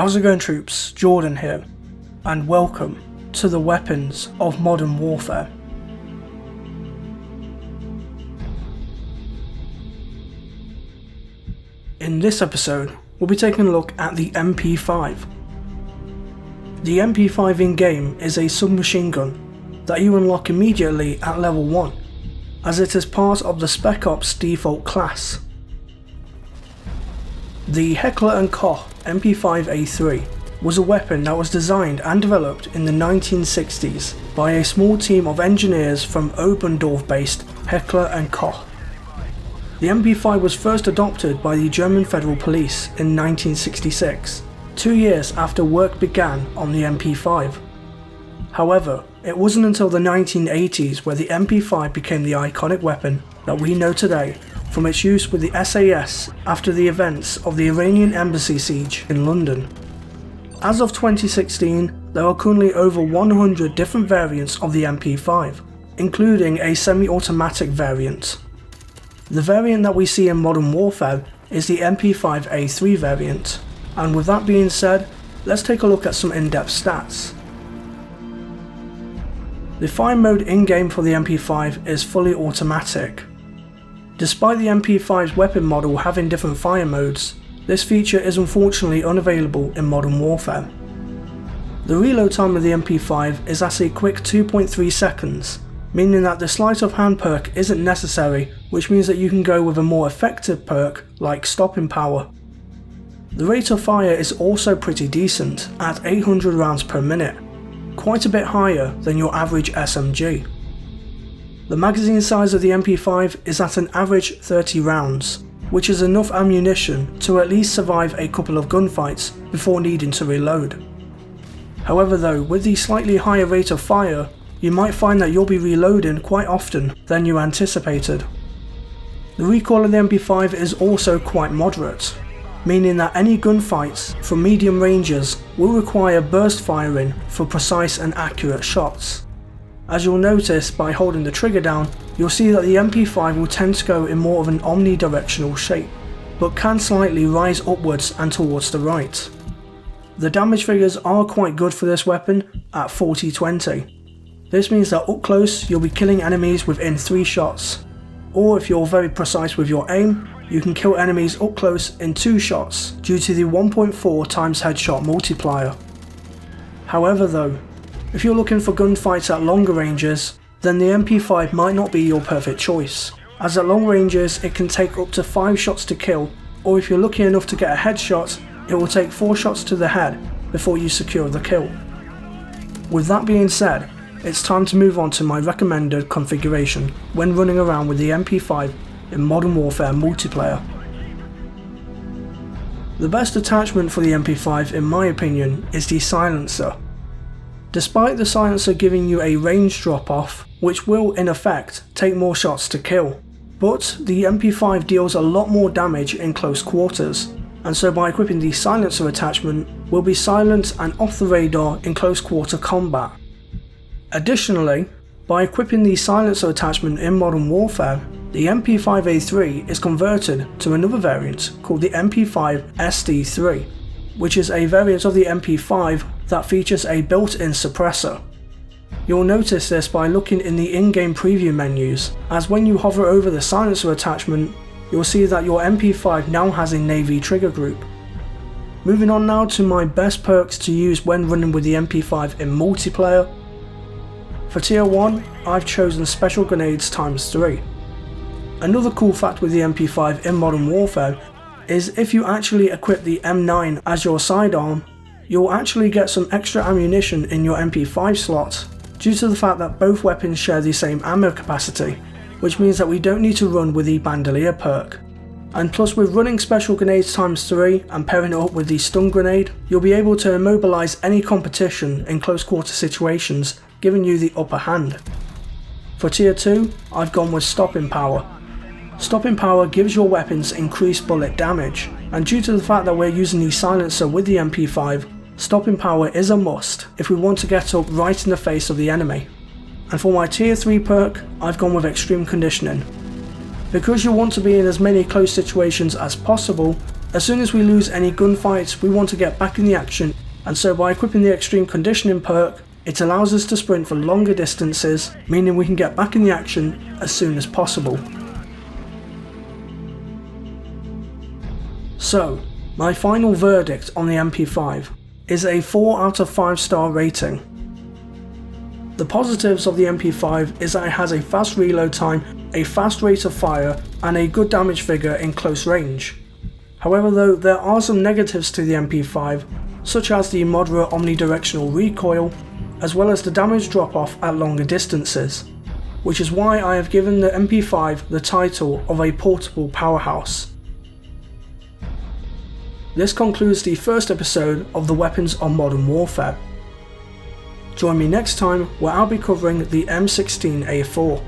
How's it going, troops? Jordan here, and welcome to the weapons of modern warfare. In this episode, we'll be taking a look at the MP5. The MP5 in-game is a submachine gun that you unlock immediately at level 1, as it is part of the Spec Ops default class. The Heckler & Koch MP5A3 was a weapon that was designed and developed in the 1960s by a small team of engineers from Oberndorf-based Heckler & Koch. The MP5 was first adopted by the German Federal Police in 1966, 2 years after work began on the MP5. However, it wasn't until the 1980s where the MP5 became the iconic weapon that we know today, from its use with the SAS after the events of the Iranian embassy siege in London. As of 2016, there are currently over 100 different variants of the MP5, including a semi-automatic variant. The variant that we see in Modern Warfare is the MP5A3 variant, and with that being said, let's take a look at some in-depth stats. The fire mode in-game for the MP5 is fully automatic. Despite the MP5's weapon model having different fire modes, this feature is unfortunately unavailable in Modern Warfare. The reload time of the MP5 is at a quick 2.3 seconds, meaning that the sleight of hand perk isn't necessary, which means that you can go with a more effective perk like stopping power. The rate of fire is also pretty decent at 800 rounds per minute, quite a bit higher than your average SMG. The magazine size of the MP5 is at an average 30 rounds, which is enough ammunition to at least survive a couple of gunfights before needing to reload. However though, with the slightly higher rate of fire, you might find that you'll be reloading quite often than you anticipated. The recoil of the MP5 is also quite moderate, meaning that any gunfights from medium ranges will require burst firing for precise and accurate shots. As you'll notice by holding the trigger down, you'll see that the MP5 will tend to go in more of an omnidirectional shape, but can slightly rise upwards and towards the right. The damage figures are quite good for this weapon at 40-20. This means that up close you'll be killing enemies within 3 shots, or if you're very precise with your aim, you can kill enemies up close in 2 shots due to the 1.4 times headshot multiplier. However though, if you're looking for gunfights at longer ranges, then the MP5 might not be your perfect choice, as at long ranges it can take up to 5 shots to kill, or if you're lucky enough to get a headshot, it will take 4 shots to the head before you secure the kill. With that being said, it's time to move on to my recommended configuration when running around with the MP5 in Modern Warfare multiplayer. The best attachment for the MP5 in my opinion is the silencer. Despite the silencer giving you a range drop off, which will in effect take more shots to kill, but the MP5 deals a lot more damage in close quarters, and so by equipping the silencer attachment, we'll be silent and off the radar in close quarter combat. Additionally, by equipping the silencer attachment in Modern Warfare, the MP5A3 is converted to another variant called the MP5 SD3, which is a variant of the MP5 that features a built-in suppressor. You'll notice this by looking in the in-game preview menus, as when you hover over the silencer attachment, you'll see that your MP5 now has a navy trigger group. Moving on now to my best perks to use when running with the MP5 in multiplayer. For tier 1, I've chosen Special Grenades ×3. Another cool fact with the MP5 in Modern Warfare is if you actually equip the M9 as your sidearm, you'll actually get some extra ammunition in your MP5 slot due to the fact that both weapons share the same ammo capacity, which means that we don't need to run with the bandolier perk. And plus with running Special Grenades ×3 and pairing it up with the stun grenade, you'll be able to immobilize any competition in close quarter situations, giving you the upper hand. For tier 2, I've gone with stopping power. Stopping power gives your weapons increased bullet damage, and due to the fact that we're using the silencer with the MP5, stopping power is a must if we want to get up right in the face of the enemy. And for my tier 3 perk, I've gone with extreme conditioning. Because you want to be in as many close situations as possible, As soon as we lose any gunfights, we want to get back in the action, and so by equipping the extreme conditioning perk, it allows us to sprint for longer distances, meaning we can get back in the action as soon as possible. So, my final verdict on the MP5 is a 4 out of 5 star rating. The positives of the MP5 is that it has a fast reload time, a fast rate of fire, and a good damage figure in close range. However though, there are some negatives to the MP5, such as the moderate omnidirectional recoil, as well as the damage drop off at longer distances, which is why I have given the MP5 the title of a portable powerhouse. This concludes the first episode of the weapons on Modern Warfare. Join me next time where I'll be covering the M16A4.